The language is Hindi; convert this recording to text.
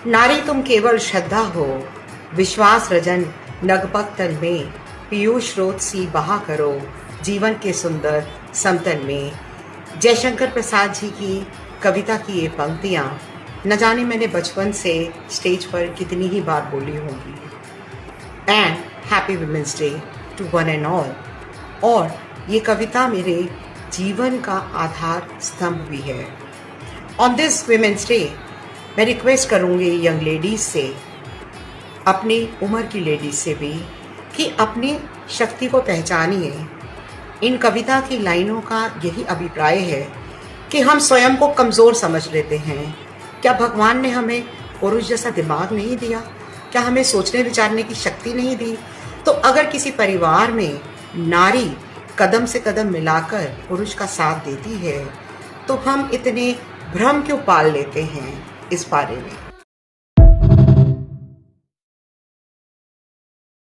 नारी तुम केवल श्रद्धा हो, विश्वास रजन नगपक तल में, पीयूष स्रोत सी बहा करो जीवन के सुंदर समतल में। जयशंकर प्रसाद जी की कविता की ये पंक्तियाँ न जाने मैंने बचपन से स्टेज पर कितनी ही बार बोली होंगी। And happy women's day to one and all. और ये कविता मेरे जीवन का आधार स्तंभ भी है। ऑन दिस वुमेंस डे मैं रिक्वेस्ट करूँगी यंग लेडीज से, अपनी उम्र की लेडीज से भी, कि अपनी शक्ति को पहचानिए। इन कविता की लाइनों का यही अभिप्राय है कि हम स्वयं को कमज़ोर समझ लेते हैं। क्या भगवान ने हमें पुरुष जैसा दिमाग नहीं दिया? क्या हमें सोचने विचारने की शक्ति नहीं दी? तो अगर किसी परिवार में नारी कदम से कदम मिलाकर पुरुष का साथ देती है तो हम इतने भ्रम क्यों पाल लेते हैं इस बारे में।